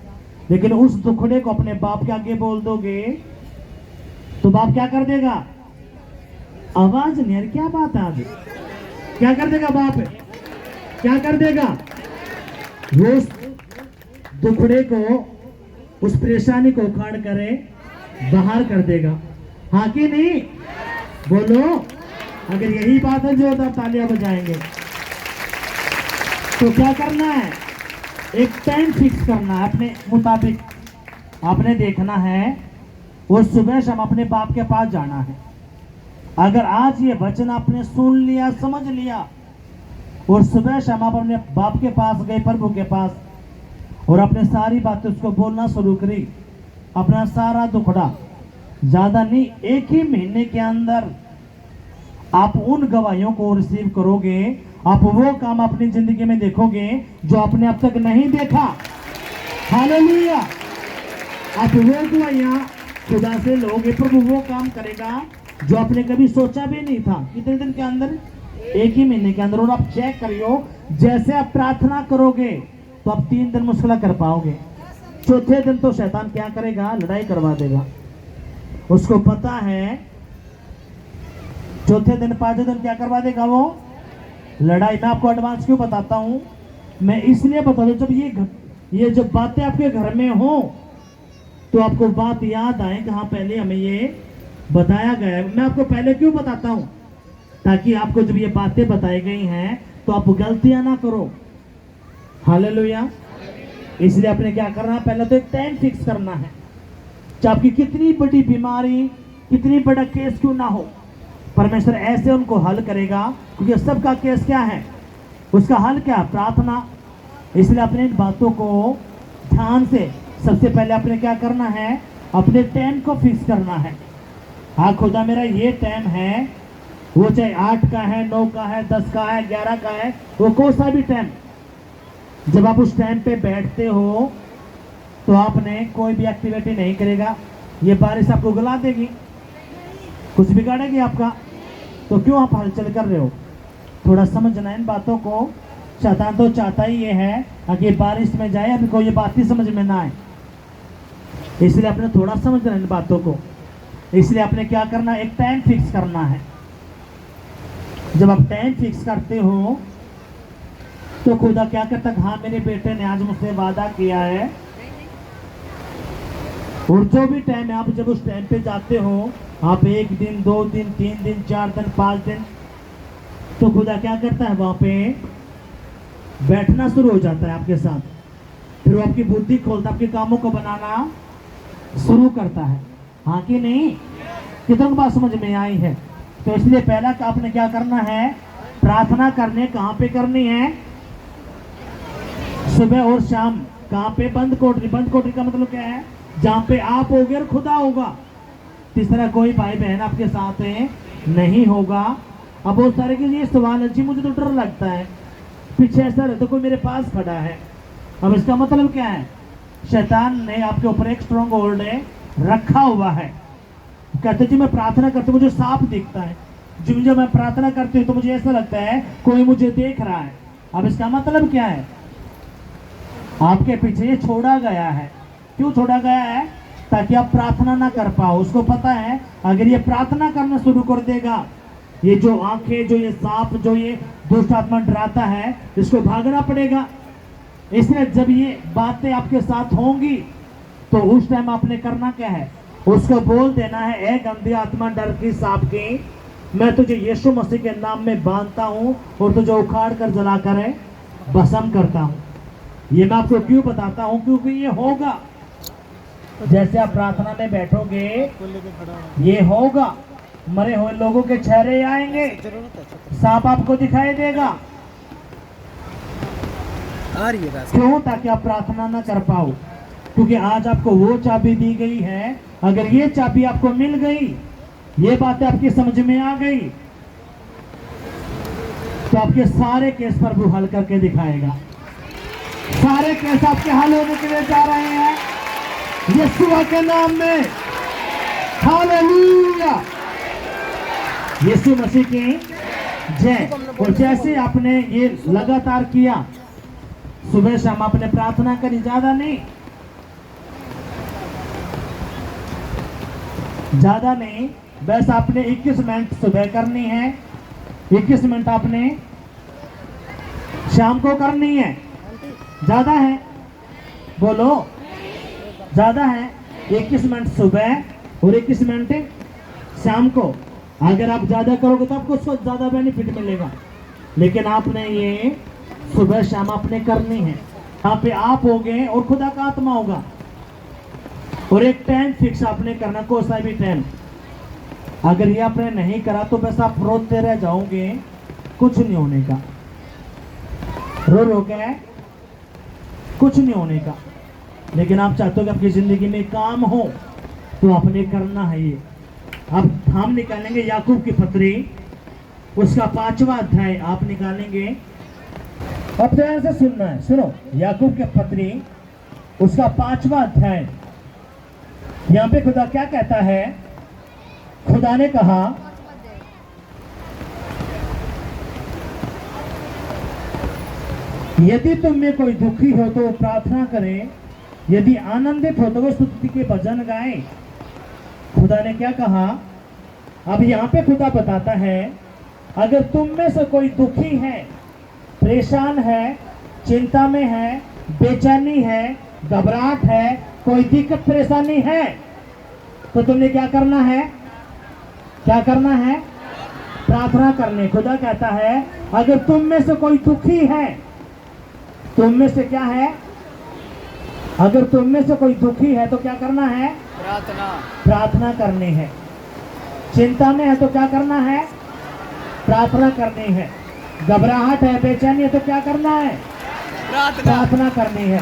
लेकिन उस दुखड़े को अपने बाप के आगे बोल दोगे तो बाप क्या कर देगा? आवाज नहीं यार, क्या बात है आज, क्या कर देगा बाप? क्या कर देगा? वो दुखड़े को, उस परेशानी को उखाड़ करे बाहर कर देगा। हाँ कि नहीं? बोलो, अगर यही बात है जो आप तालियां बजाएंगे। तो क्या करना है, एक टाइम फिक्स करना है अपने मुताबिक। आपने देखना है और सुबह शाम अपने बाप के पास जाना है। अगर आज ये वचन आपने सुन लिया, समझ लिया, और सुबह शाम आप अपने बाप के पास गए, प्रभु के पास, और अपने सारी बातें उसको बोलना शुरू करी, अपना सारा दुखड़ा, ज्यादा नहीं, एक ही महीने के अंदर आप उन गवाहियों को रिसीव करोगे, आप वो काम अपनी जिंदगी में देखोगे जो आपने अब तक नहीं देखा। हालेलुया। आप वो गवाहियां खुदा से लोगे, प्रभु वो काम करेगा जो आपने कभी सोचा भी नहीं था। कितने दिन के अंदर? एक ही महीने के अंदर। और आप चेक करियो, जैसे आप प्रार्थना करोगे तो आप 3 दिन मुश्किल कर पाओगे, चौथे दिन तो शैतान क्या करेगा, लड़ाई करवा देगा। उसको पता है चौथे दिन 5वें दिन क्या करवा देगा वो, लड़ाई। मैं आपको एडवांस क्यों बताता हूं, मैं इसलिए बता दूं, जब ये जब बातें आपके घर में हो तो आपको बात याद आए कि हाँ पहले हमें ये बताया गया है। मैं आपको पहले क्यों बताता हूं, ताकि आपको जब ये बातें बताई गई हैं तो आप गलतियां ना करो। हालेलुया। इसलिए आपने क्या करना है, पहले तो एक टाइम फिक्स करना है। चाहे आपकी कितनी बड़ी बीमारी, कितनी बड़ा केस क्यों ना हो, परमेश्वर ऐसे उनको हल करेगा, क्योंकि सबका केस क्या है, उसका हल क्या, प्रार्थना। इसलिए अपने इन बातों को ध्यान से, सबसे पहले आपने क्या करना है, अपने टाइम को फिक्स करना है। हाँ खुदा मेरा ये टाइम है, वो चाहे 8 का है, 9 का है, 10 का है, 11 का है, वो कोई सा भी टाइम। जब आप उस टाइम पे बैठते हो तो आपने कोई भी एक्टिविटी नहीं करेगा, ये बारिश आपको गला देगी, कुछ बिगाड़ेगी आपका, तो क्यों आप हलचल कर रहे हो? थोड़ा समझना इन बातों को। शैतान तो चाहता ही ये है कि बारिश में जाए, अभी कोई ये बात ही समझ में ना आए, इसलिए आपने थोड़ा समझना इन बातों को। इसलिए आपने क्या करना, एक टाइम फिक्स करना है। जब आप टाइम फिक्स करते हो तो खुदा क्या करता, हाँ मेरे बेटे ने आज मुझसे वादा किया है, और जो भी टाइम है आप जब उस टाइम पे जाते हो, आप 1 दिन, 2 दिन, 3 दिन, 4 दिन, 5 दिन, तो खुदा क्या करता है, वहां पे बैठना शुरू हो जाता है आपके साथ। फिर वो आपकी बुद्धि खोलता, आपके कामों को बनाना शुरू करता है। हाँ कि नहीं? कितनों बात समझ में आई है? तो इसलिए पहला आपने क्या करना है, प्रार्थना करने कहाँ पे करनी है, सुबह और शाम। कहाँ पे? बंद कोठरी। बंद कोठरी का मतलब क्या है, जहाँ पे आप होगे और खुदा होगा। तीसरा कोई भाई बहन आपके साथ है नहीं होगा। अब बहुत सारे के ये सवाल है जी मुझे तो डर लगता है, पीछे ऐसा रहता कोई मेरे पास खड़ा है। अब इसका मतलब क्या है? शैतान ने आपके ऊपर एक स्ट्रॉन्ग होल्ड रखा हुआ है। कहते जी मैं प्रार्थना करती मुझे सांप दिखता है, जी जब मैं प्रार्थना करती हूँ तो मुझे ऐसा लगता है कोई मुझे देख रहा है। अब इसका मतलब क्या है? आपके पीछे ये छोड़ा गया है। क्यों छोड़ा गया है? ताकि आप प्रार्थना ना कर पाओ। उसको पता है अगर ये प्रार्थना करना शुरू कर देगा, ये जो आंखें, जो ये सांप, जो ये दुष्ट आत्मा डराता है, इसको भागना पड़ेगा। इसलिए जब ये बातें आपके साथ होंगी तो उस टाइम आपने करना क्या है? उसको बोल देना है, ए गंदी आत्मा डर की, सांप की, मैं तुझे यीशु मसीह के नाम में बांधता हूं और तुझे उखाड़ कर जलाकर भस्म करता हूं। ये मैं आपको क्यों बताता हूं? क्योंकि ये होगा। जैसे आप प्रार्थना में बैठोगे ये होगा, मरे हुए लोगों के चेहरे आएंगे, सांप आपको दिखाई देगा। क्यों? ताकि आप प्रार्थना ना कर पाओ। क्योंकि आज आपको वो चाबी दी गई है, अगर ये चाबी आपको मिल गई, ये बातें आपकी समझ में आ गई, तो आपके सारे केस प्रभु हल करके दिखाएगा। सारे केस आपके हल होने के लिए जा रहे हैं यीशु के नाम में। हालेलुया, यीशु मसीह की जय। और जैसे आपने ये लगातार किया, सुबह शाम आपने प्रार्थना करी, ज्यादा नहीं, ज्यादा नहीं, बस आपने 21 मिनट सुबह करनी है, 21 मिनट आपने शाम को करनी है। ज्यादा है? बोलो, ज्यादा है? 21 मिनट सुबह और 21 मिनट शाम को। अगर आप ज्यादा करोगे तो आपको उसको ज्यादा बेनिफिट मिलेगा, लेकिन आपने ये सुबह शाम आपने करनी है। यहाँ पे आप होगे और खुदा का आत्मा होगा, और एक टाइम फिक्स आपने करना, कोई सा भी टाइम। अगर ये आपने नहीं करा तो बस आप रोते रह जाओगे, कुछ नहीं होने का। रो रो के कुछ नहीं होने का। लेकिन आप चाहते हो कि आपकी जिंदगी में काम हो तो आपने करना है ये। अब हम निकालेंगे याकूब की पत्री, उसका 5वां अध्याय आप निकालेंगे। अब ध्यान से सुनना है, सुनो। याकूब की पत्री उसका 5वां अध्याय, यहां पे खुदा क्या कहता है? खुदा ने कहा, यदि तुम में कोई दुखी हो तो प्रार्थना करे, यदि आनंदित हो तो वो स्तुति के भजन गाए। खुदा ने क्या कहा? अब यहाँ पे खुदा बताता है, अगर तुम में से कोई दुखी है, परेशान है, चिंता में है, बेचैनी है, घबराहट है, कोई दिक्कत परेशानी है, तो तुमने क्या करना है? क्या करना है? प्रार्थना करनी। खुदा कहता है अगर तुम में से कोई दुखी है, तुम में से क्या है? अगर तुम में से कोई दुखी है तो क्या करना है? प्रार्थना। प्रार्थना करनी है। चिंता में है तो क्या करना है? प्रार्थना करनी है। घबराहट है, बेचैनी है तो क्या करना है? प्रार्थना करनी है।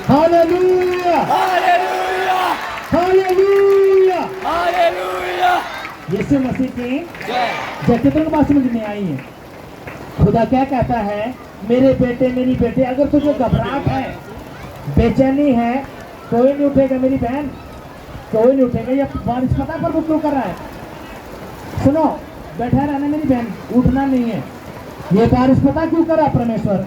Hallelujah, hallelujah, hallelujah, hallelujah. Yeshu Masih की जय। जय। कितनों को बात समझ में आई है? खुदा क्या कहता है? मेरे बेटे, मेरी बेटे, अगर तुझे घबराहट है, बेचैनी है, कोई नहीं उठेगा मेरी बहन, कोई नहीं उठेगा। ये बारिश पता पर वो क्यों कर रहा है? सुनो, बैठा रहना मेरी बहन, उठना नहीं है। ये बारिश पता क्यों कर रहा है परमेश्वर?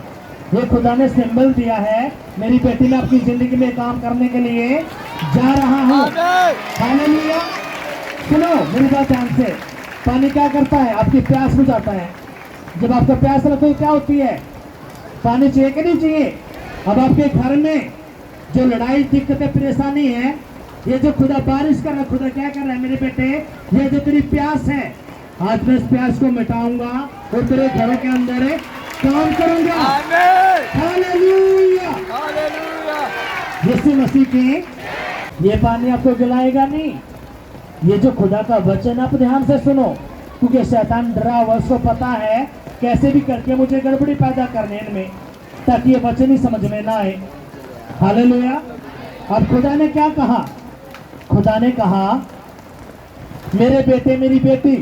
ये खुदा ने सिंबल दिया है, मेरी बेटी में आपकी जिंदगी में काम करने के लिए जा रहा हूँ। हालेलुया। सुनो मेरी बात ध्यान से। पानी क्या करता है? आपकी प्यास बुझाता है। जब आपको प्यास लगती है क्या होती है? पानी चाहिए कि नहीं चाहिए? अब आपके घर में जो लड़ाई, दिक्कतें, परेशानी है, ये जो खुदा बारिश कर रहा है, खुदा क्या कर रहा है? मेरे बेटे, ये जो तेरी प्यास है, आज मैं इस प्यास को मिटाऊंगा और तेरे घरों के अंदर काम करूंगा। Hallelujah, hallelujah. यीशु मसीह की ये पानी आपको गिलाएगा नहीं। ये जो खुदा का वचन, आप ध्यान से सुनो, क्योंकि शैतान डरा हुआ, उसको पता है कैसे भी करके मुझे गड़बड़ी पैदा करने इनमें, ताकि ये वचन ही समझ में ना आए। हालेलुया। अब खुदा ने क्या कहा? खुदा ने कहा मेरे बेटे मेरी बेटी,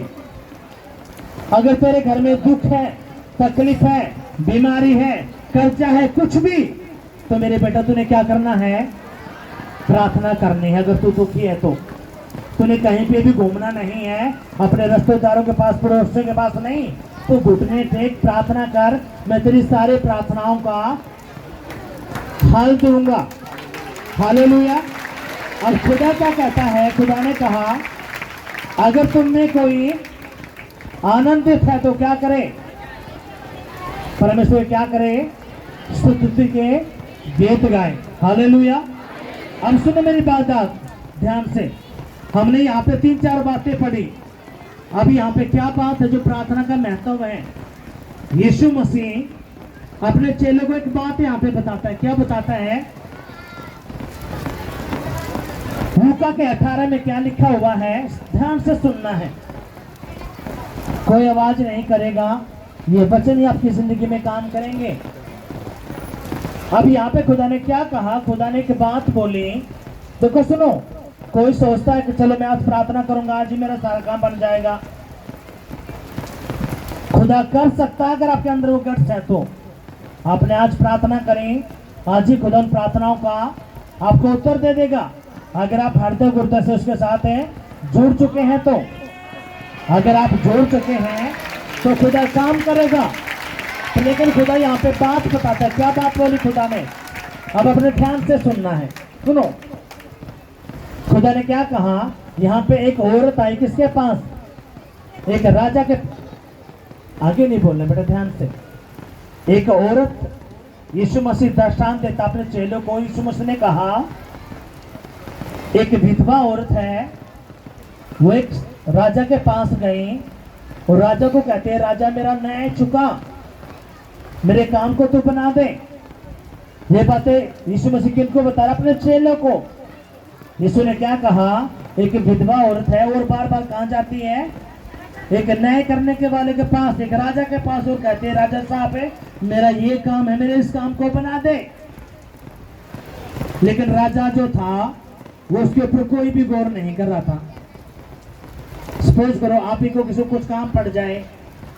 अगर तेरे घर में दुख है, तकलीफ है, बीमारी है, कर्जा है, कुछ भी, तो मेरे बेटा तूने क्या करना है? प्रार्थना करनी है। अगर तू दुखी है तो तूने कहीं पे भी घूमना नहीं है, अपने रिश्तेदारों के पास, पड़ोसियों के पास नहीं, तो घुटने टेक प्रार्थना कर। मैं तेरी सारी प्रार्थनाओं का हल दूंगा। हालेलुया। अब खुदा क्या कहता है? खुदा ने कहा अगर तुम में कोई आनंदित है तो क्या करे? परमेश्वर क्या करे? स्तुति के गीत गाए। हालेलुया। अब सुनो मेरी बात ध्यान से। हमने यहाँ पे 3-4 बातें पढ़ी। अब यहाँ पे क्या बात है जो प्रार्थना का महत्व है? यीशु मसीह अपने चेलों को एक बात यहाँ पे बताता है। क्या बताता है? लूका के 18 में क्या लिखा हुआ है? ध्यान से सुनना है, कोई आवाज नहीं करेगा, ये वचन ही आपकी जिंदगी में काम करेंगे। अब यहाँ पे खुदा ने क्या कहा? खुदा ने एक बात बोली, देखो सुनो। कोई सोचता है कि चलो मैं आज प्रार्थना करूंगा, आज ही मेरा सारा काम बन जाएगा। खुदा कर सकता है अगर आपके अंदर वो गट्स है तो। आपने आज प्रार्थना करें, आज ही खुदा उन प्रार्थनाओं का आपको उत्तर दे देगा। अगर आप हृदय गुर्दे से उसके साथ हैं, जुड़ चुके हैं तो। अगर आप जुड़ चुके हैं तो खुदा काम करेगा। तो लेकिन खुदा यहाँ पे बात बताता है। क्या बात बोली खुदा ने? अब अपने ध्यान से सुनना है, सुनो। खुदा ने क्या कहा? यहाँ पे एक औरत आई, किसके पास? एक राजा के। आगे नहीं बोलना बेटा, ध्यान से। एक औरत, यीशु मसीह दृष्टांत देता अपने चेलों को। यीशु मसीह ने कहा एक विधवा औरत है, वो एक राजा के पास गई और राजा को कहते हैं, राजा मेरा न्याय चुका, मेरे काम को तू बना दे। ये बातें यीशु मसीह किनको बता रहा? अपने चेलों को। यीशु ने क्या कहा? एक विधवा औरत है और बार बार कहाँ जाती है? एक न्याय करने के वाले के पास, एक राजा के पास, और कहते हैं राजा साहब है, मेरा ये काम है, मेरे इस काम को बना दे। लेकिन राजा जो था वो उसके ऊपर कोई भी गौर नहीं कर रहा था। सपोज करो आप ही को किसी कुछ काम पड़ जाए,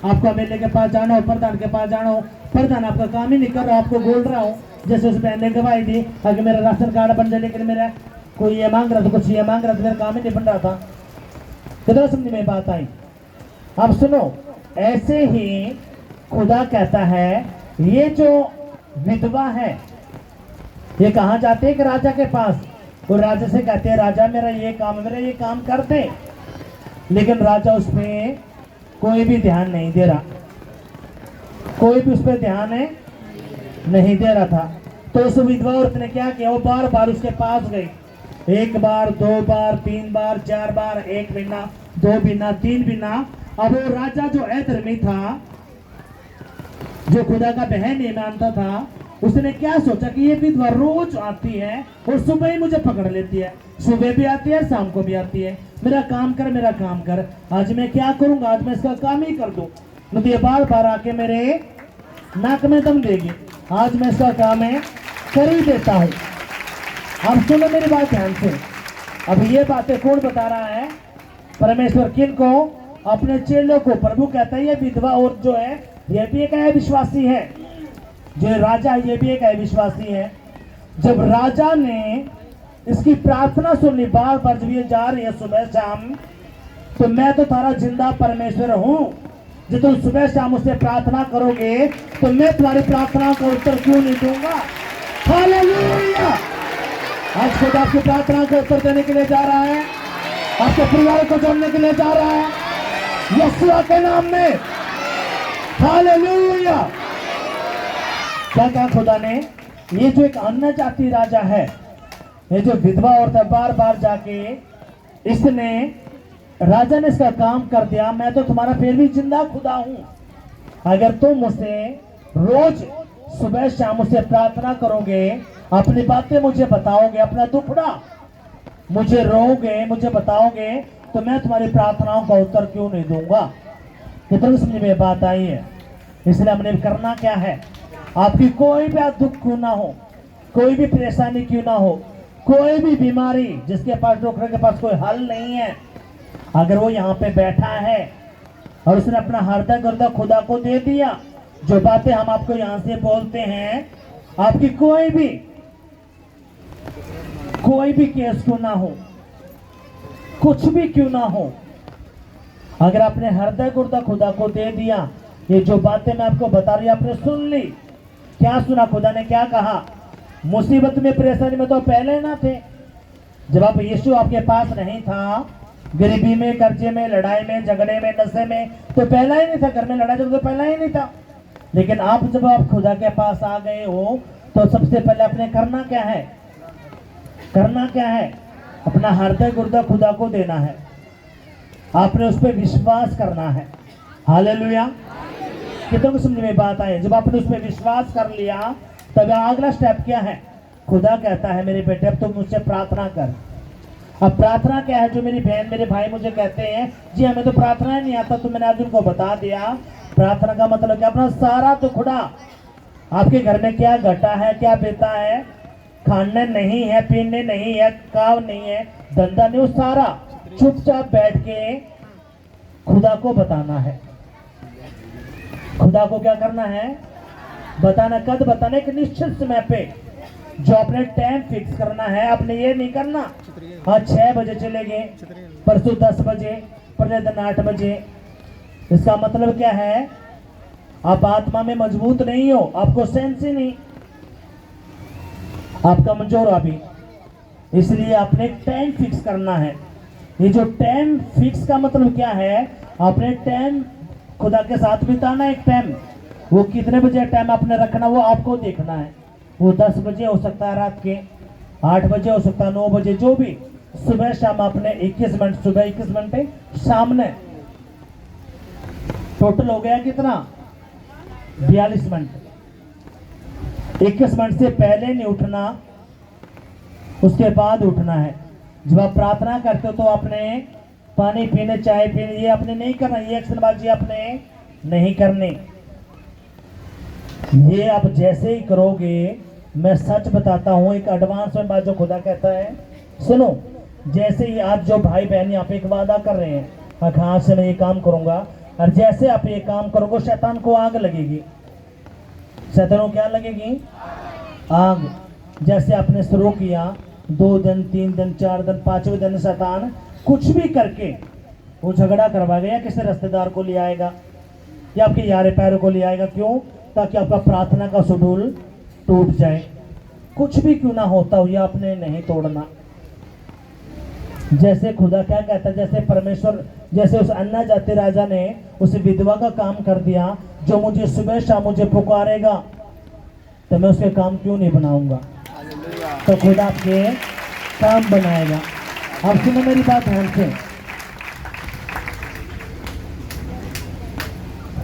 आपको एमएलए के पास जाना हो, प्रधान के पास जाना हो, प्रधान आपका काम ही नहीं कर रहा, आपको बोल रहा हूँ, जैसे उस बहन ने गवाही दी अगर मेरा राशन कार्ड बन जाए, लेकिन मेरा कोई ये मांग रहा था, कुछ ये मांग रहा था, मेरा काम ही नहीं बन रहा था। कितना समझ में बात आई? अब सुनो, ऐसे ही खुदा कहता है ये जो विधवा है ये कहाँ जाते हैं? एक राजा के पास। और राजा से कहते हैं राजा मेरा ये काम है, मेरा ये काम कर दे। लेकिन राजा उसमें कोई भी ध्यान नहीं दे रहा, कोई भी उस पर ध्यान नहीं दे रहा था। तो उस विधवा औरत ने क्या किया? वो बार बार उसके पास गई, 1 बार 2 बार 3 बार 4 बार, 1 महीना 2 महीना 3 महीना। अब वो राजा जो अधर्मी था, जो खुदा का बहन नहीं मानता था, उसने क्या सोचा कि ये विधवा रोज आती है और सुबह ही मुझे पकड़ लेती है, सुबह भी आती है, शाम को भी आती है, मेरा काम कर, मेरा काम कर। आज मैं क्या करूंगा? आज मैं इसका काम ही कर दूं। मुझे ये बार बार आके मेरे नाक में दम देगी, आज मैं इसका काम है कर ही देता हूँ। अब सुनो मेरी बात ध्यान से। अब ये बातें कौन बता रहा है? परमेश्वर। किन को? अपने चेलों को। प्रभु कहता है ये विधवा औरत जो है ये भी एक अविश्वासी है, जो राजा है ये भी एक अविश्वासी है। जब राजा ने इसकी प्रार्थना सुनी, बार बार जब ये जा रही है सुबह शाम, तो मैं तो तारा जिंदा परमेश्वर हूँ, जब तुम सुबह शाम उससे प्रार्थना करोगे तो मैं तुम्हारी प्रार्थना का उत्तर क्यों नहीं दूंगा? हालेलुया। आज खुद आपकी प्रार्थना को उत्तर देने के लिए जा रहा है, आपके परिवार को जोड़ने के लिए जा रहा है, यीशु के नाम में। हालेलुया। क्या कहा खुदा ने? ये जो एक अन्य जाति राजा है, ये जो विधवा औरत है, बार बार जाके इसने, राजा ने इसका काम कर दिया। मैं तो तुम्हारा फिर भी जिंदा खुदा हूं, अगर तुम मुझसे रोज सुबह शाम मुझसे प्रार्थना करोगे, अपनी बातें मुझे बताओगे, अपना दुखड़ा मुझे रोओगे, मुझे बताओगे, तो मैं तुम्हारी प्रार्थनाओं का उत्तर क्यों नहीं दूंगा? कितनी समझ में बात आई है? इसलिए हमने करना क्या है? आपकी कोई भी दुख क्यों ना हो, कोई भी परेशानी क्यों ना हो, कोई भी बीमारी जिसके पास डॉक्टर के पास कोई हल नहीं है, अगर वो यहाँ पे बैठा है और उसने अपना हृदय गर्दा खुदा को दे दिया, जो बातें हम आपको यहाँ से बोलते हैं, आपकी कोई भी केस क्यों ना हो, कुछ भी क्यों ना हो, अगर आपने हृदय गुर्दा खुदा को दे दिया, ये जो बातें मैं आपको बता रही आपने सुन ली। क्या सुना? खुदा ने क्या कहा? मुसीबत में परेशानी में तो पहले ना थे। जब आप यीशु आपके पास नहीं था, गरीबी में, कर्जे में, लड़ाई में, झगड़े में, नशे में, तो पहला ही नहीं था। घर में लड़ाई तो पहला ही नहीं था। लेकिन आप जब आप खुदा के पास आ गए हो, तो सबसे पहले आपने करना क्या है? करना क्या है? अपना हृदय गुर्दा खुदा को देना है। आपने उस पर विश्वास करना है। हालेलुया। कितनों को समझ में बात आई? जब आपने उस पर विश्वास कर लिया, तब अगला स्टेप क्या है? खुदा कहता है मेरे बेटे अब तुम मुझसे प्रार्थना कर। अब प्रार्थना क्या है? जो मेरी बहन मेरे भाई मुझे कहते हैं जी हमें तो प्रार्थना ही नहीं आता, तो मैंने आज उनको बता दिया। प्रार्थना का मतलब क्या? अपना सारा दुखड़ा, आपके घर में क्या घटा है, क्या बेता है, खाने नहीं है, पीने नहीं है, काम नहीं है, धंधा नहीं, वो सारा चुपचाप बैठ के खुदा को बताना है। खुदा को क्या करना है? बताना। कद बताना? एक निश्चित समय पे, जो अपने टाइम फिक्स करना है। आपने ये नहीं करना आज 6 बजे चले गए, परसों 10 बजे, परले दिन 8 बजे। इसका मतलब क्या है? आप आत्मा में मजबूत नहीं हो, आपको सेंस ही नहीं, आप कमजोर हो अभी। इसलिए आपने टाइम फिक्स करना है। ये जो टाइम फिक्स का मतलब क्या है? आपने टाइम खुदा के साथ बिताना। एक टाइम, वो कितने बजे टाइम आपने रखना वो आपको देखना है। वो 10 बजे हो सकता है, रात के 8 बजे हो सकता है, 9 बजे, जो भी। सुबह शाम आपने 21 मिनट सुबह, 21 मिनट सामने, टोटल हो गया कितना? 42 मिनट। 21 मिनट से पहले नहीं उठना, उसके बाद उठना है। जब आप प्रार्थना करते हो तो आपने पानी पीने, चाय पीने, ये आपने नहीं करना। ये एक्शनबाजी आपने नहीं करनी। ये आप जैसे ही करोगे, मैं सच बताता हूं, एक एडवांस में बात जो खुदा कहता है, सुनो। जैसे ही आज जो भाई बहन यहाँ पे एक वादा कर रहे हैं, हाँ से मैं ये काम करूंगा, और जैसे आप ये काम करोगे शैतान को आग लगेगी। शैतान को क्या लगेगी? आग। जैसे आपने शुरू किया, 2 दिन, 3 दिन, 4 दिन, 5वें दिन शैतान कुछ भी करके वो झगड़ा करवाएगा, या किसी रिश्तेदार को ले आएगा, या आपके यारे पैरों को ले आएगा। क्यों? ताकि आपका प्रार्थना का शेड्यूल टूट जाए। कुछ भी क्यों ना होता हो, ये आपने नहीं तोड़ना। जैसे खुदा क्या कहता है? जैसे परमेश्वर, जैसे उस अन्ना जाति राजा ने उस विधवा का काम कर दिया, जो मुझे सुबह शाम मुझे पुकारेगा, तो मैं उसके काम क्यों नहीं बनाऊंगा? तो खुदा आपके काम बनाएगा। अब सुनो मेरी बात ध्यान से।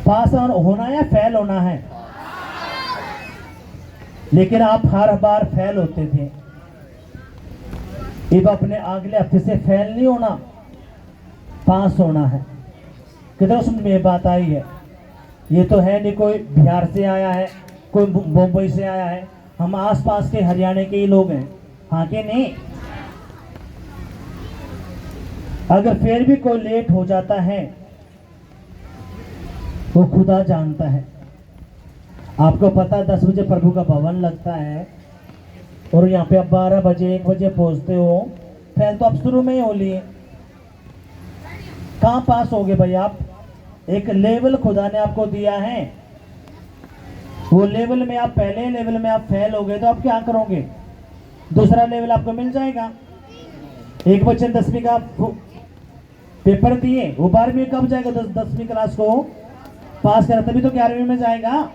पास होना या फेल होना है? लेकिन आप हर बार फेल होते थे। अब अपने अगले हफ्ते से फेल नहीं होना, पास होना है। किधर समझ में ये बात आई है? ये तो है नहीं कोई बिहार से आया है, कोई मुंबई से आया है, हम आसपास के हरियाणा के ही लोग हैं, हाँ के नहीं। अगर फिर भी कोई लेट हो जाता है, वो खुदा जानता है। आपको पता है 10 बजे प्रभु का भवन लगता है, और यहाँ पे आप 12 बजे 1 बजे पहुंचते हो, फिर तो आप शुरू में ही हो लिए। कहाँ पास हो गए भाई आप? एक लेवल खुदा ने आपको दिया है, वो लेवल में आप, पहले लेवल में आप फेल हो गए, तो आप क्या करोगे? दूसरा लेवल आपको मिल जाएगा। एक बच्चे 10वीं का पेपर दिए, वो 12वीं कब जाएगा? 10वीं क्लास को पास करा तभी तो 11वीं में जाएगा,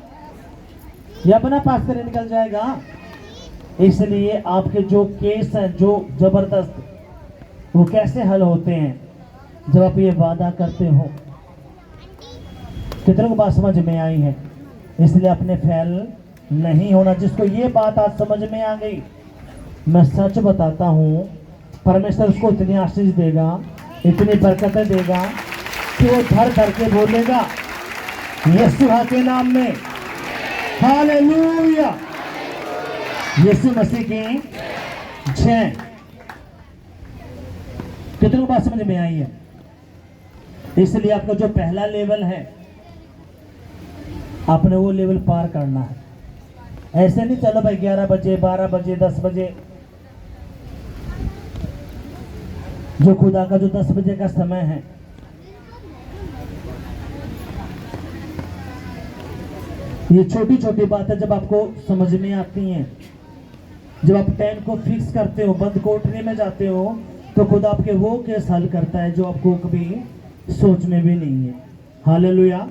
या अपना पास करे निकल जाएगा। इसलिए आपके जो केस हैं जो जबरदस्त, वो कैसे हल होते हैं? जब आप ये वादा करते हो। कितनों को बात समझ में आई है? इसलिए अपने फेल नहीं होना। जिसको ये बात आज समझ में आ गई, मैं सच बताता हूँ, परमेश्वर उसको इतनी आशीष देगा, इतनी बरकतें देगा कि वो धर धर के बोलेगा यीशु के नाम में हालेलुया, यीशु मसीह की जय। कितनों को बात समझ में आई है? इसलिए आपका जो पहला लेवल है आपने वो लेवल पार करना है। ऐसे नहीं चलो भाई 11 बजे 12 बजे 10 बजे, जो खुदा का जो 10 बजे का समय है, ये छोटी छोटी बातें जब आपको समझ में आती हैं, जब आप 10 को फिक्स करते हो, बंद कोठरी में जाते हो, तो खुदा आपके वो केस हल करता है जो आपको कभी सोच में भी नहीं है। हालेलुया।